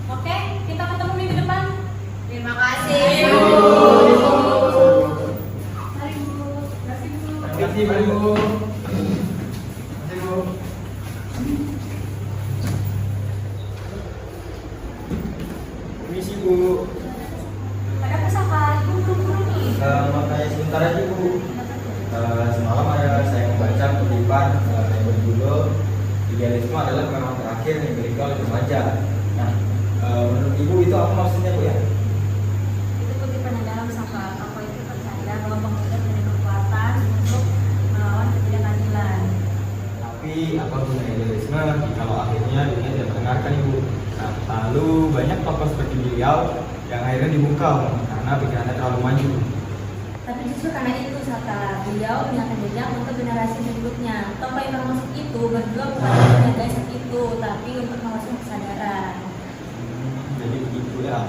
Oke, kita ketemu minggu depan. Terima kasih. Mari Bu. Terima kasih Bu. Terima kasih Bu. Permisi Bu. Ada pusaka, Ibu buru-buru nih. Mau tanya sebentar aja Bu. Semalam ada saya membaca kutipan yang berjudul idealisme adalah memang terakhir yang dimiliki oleh remaja. Nah, menurut Ibu itu apa maksudnya Bu ya? Itu kutipan yang dalam saka tokoh itu percaya bahwa pemuda punya kekuatan untuk melawan ketidakadilan. Tapi apa guna idealisme kalau akhirnya dunia tidak mendengarkan Ibu? Nah, lalu banyak tokoh seperti beliau yang akhirnya dibungkam karena pikirannya terlalu maju. Tapi justru karena itu saka beliau meninggalkan jejak untuk generasi berikutnya. Tokoh yang termasuk itu berjuang bukan untuk menjaga isu itu, tapi untuk mengusung kesadaran. Jadi begitu ya.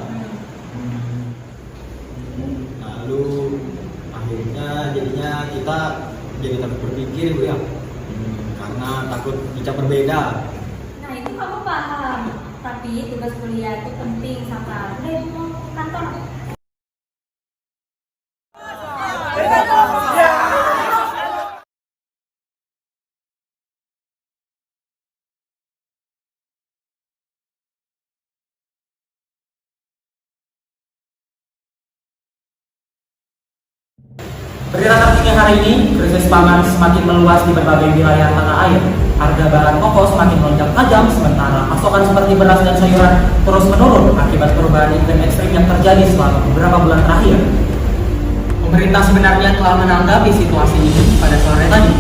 Lalu akhirnya jadinya kita jadi takut berpikir Bu ya. Karena takut dicap berbeda. Nah itu kamu paham. Tapi tugas kuliah itu penting saka. Udah Ibu mau ke kantor. Pergerakan tinggi hari ini, krisis pangan semakin meluas di berbagai wilayah tanah air. Harga bahan pokok semakin melonjak tajam, sementara pasokan seperti beras dan sayuran terus menurun akibat perubahan iklim ekstrim yang terjadi selama beberapa bulan terakhir. Pemerintah sebenarnya telah menanggapi situasi ini pada sore tadi.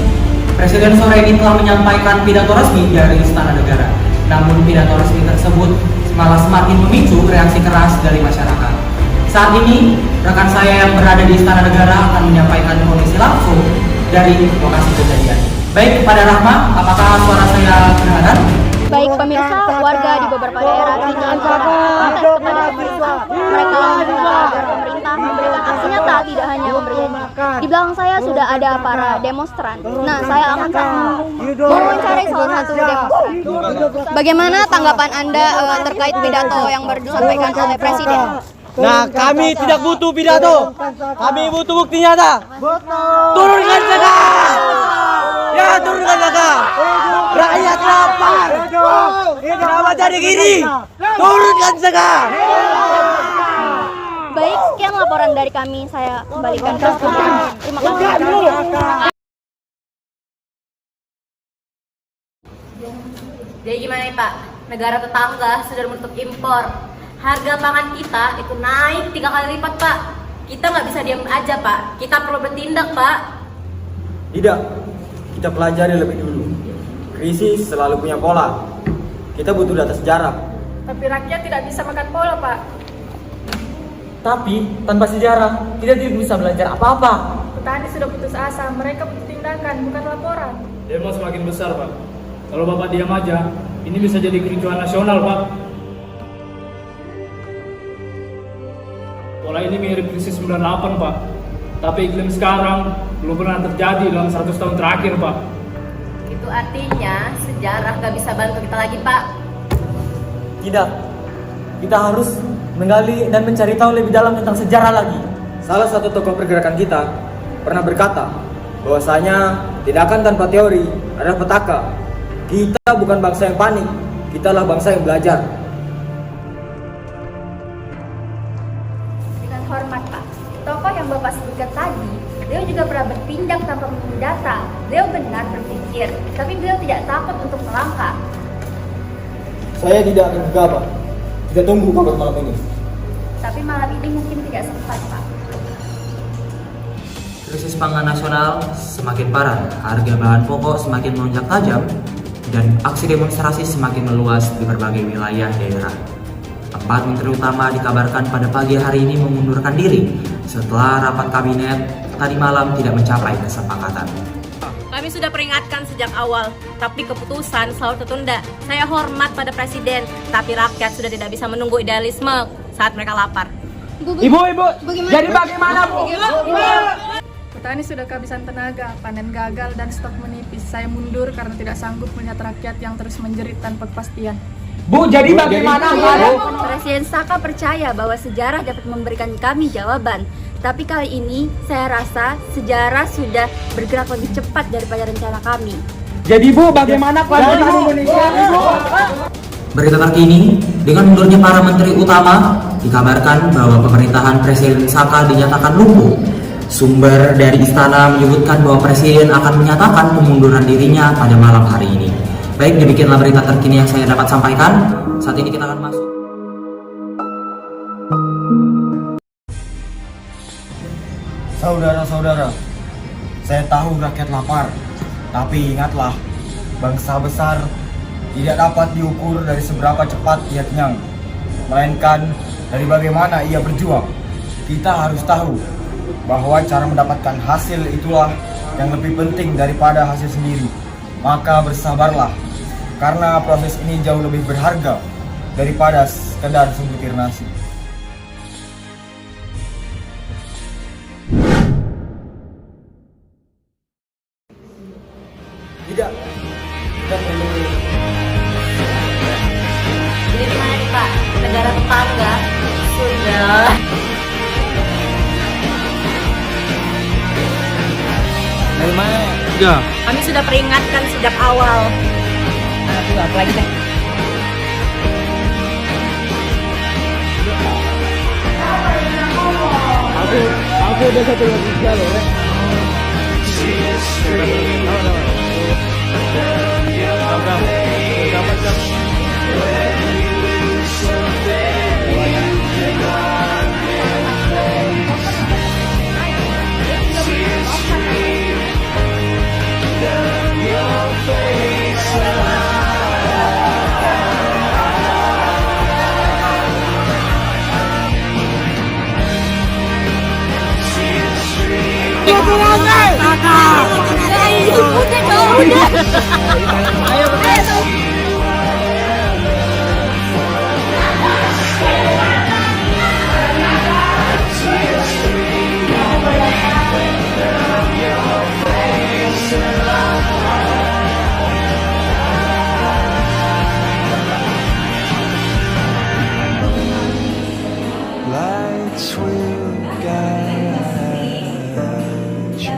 Presiden sore ini telah menyampaikan pidato resmi dari Istana Negara. Namun pidato resmi tersebut malah semakin memicu reaksi keras dari masyarakat. Saat ini, rekan saya yang berada di Istana Negara akan menyampaikan kondisi langsung dari lokasi kejadian. Baik, kepada Rahma, apakah suara saya kedengaran? Baik pemirsa, warga di beberapa daerah kini protes kepada pemerintah. Mereka meminta agar pemerintah memberikan aksi nyata, tidak hanya memberi janji. Di belakang saya sudah ada para demonstran. Nah, saya akan mewawancarai salah satu demonstran. Bagaimana tanggapan Anda terkait pidato yang baru disampaikan oleh Presiden? Nah, kami tidak butuh pidato. Kami butuh bukti nyata. Turunkan saja. Ya, turunkan saja. Rakyat lapar. Kenapa jadi gini? Turunkan saja. Baik, sekian laporan dari kami. Saya kembalikan ke studio. Terima kasih. Jadi gimana nih Pak? Negara tetangga sudah menutup impor. Harga pangan kita itu naik 3 kali lipat Pak. Kita nggak bisa diam aja Pak. Kita perlu bertindak Pak. Tidak, kita pelajari lebih dulu. Krisis selalu punya pola. Kita butuh data sejarah. Tapi rakyat tidak bisa makan pola, Pak. Tapi tanpa sejarah, kita tidak bisa belajar apa-apa. Petani sudah putus asa, mereka butuh tindakan, bukan laporan. Demo semakin besar, Pak. Kalau Bapak diam aja, ini bisa jadi kericuhan nasional, Pak. Pola ini mirip krisis 98, Pak. Tapi iklim sekarang belum pernah terjadi dalam 100 tahun terakhir, Pak. Itu artinya sejarah nggak bisa bantu kita lagi Pak. Tidak, kita harus menggali dan mencari tahu lebih dalam tentang sejarah lagi. Salah satu tokoh pergerakan kita pernah berkata bahwasanya tindakan tanpa teori adalah petaka. Kita bukan bangsa yang panik, kita adalah bangsa yang belajar. Dengan hormat Pak, tokoh yang Bapak sebutkan tadi, beliau juga pernah bertindak tanpa menunggu data. Beliau benar berpikir, tapi beliau tidak takut untuk melangkah. Saya tidak akan gegabah. Kita tunggu kabar malam ini. Tapi malam ini mungkin tidak sempat Pak. Krisis pangan nasional semakin parah, harga bahan pokok semakin melonjak tajam, dan aksi demonstrasi semakin meluas di berbagai wilayah daerah. 4 menteri utama dikabarkan pada pagi hari ini mengundurkan diri setelah rapat kabinet tadi malam tidak mencapai kesepakatan. Kami sudah peringatkan sejak awal, tapi keputusan selalu tertunda. Saya hormat pada Presiden, tapi rakyat sudah tidak bisa menunggu idealisme saat mereka lapar. Ibu, jadi bagaimana Bu? Petani sudah kehabisan tenaga, panen gagal dan stok menipis. Saya mundur karena tidak sanggup melihat rakyat yang terus menjerit tanpa kepastian. Bu, jadi bagaimana Presiden Saka percaya bahwa sejarah dapat memberikan kami jawaban. Tapi kali ini saya rasa sejarah sudah bergerak lebih cepat daripada rencana kami. Jadi Bu, bagaimana kelanjutan Indonesia? Berita terkini, dengan mundurnya para menteri utama, dikabarkan bahwa pemerintahan Presiden Saka dinyatakan lumpuh. Sumber dari istana menyebutkan bahwa Presiden akan menyatakan pemunduran dirinya pada malam hari ini. Baik, demikianlah berita terkini yang saya dapat sampaikan. Saat ini kita akan masuk. Saudara-saudara, saya tahu rakyat lapar, tapi ingatlah, bangsa besar tidak dapat diukur dari seberapa cepat ia kenyang, melainkan dari bagaimana ia berjuang. Kita harus tahu bahwa cara mendapatkan hasil itulah yang lebih penting daripada hasil sendiri. Maka bersabarlah, karena proses ini jauh lebih berharga daripada sekedar sebutir nasi. Tidak, kita perlu. Jadi gimana nih Pak? Negara tetangga sudah Dari mana? Ya. kami sudah peringatkan sejak awal. Aduh, apa lagi deh? Aku ada satu lagi loh ya. Lights will guide you,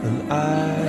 and I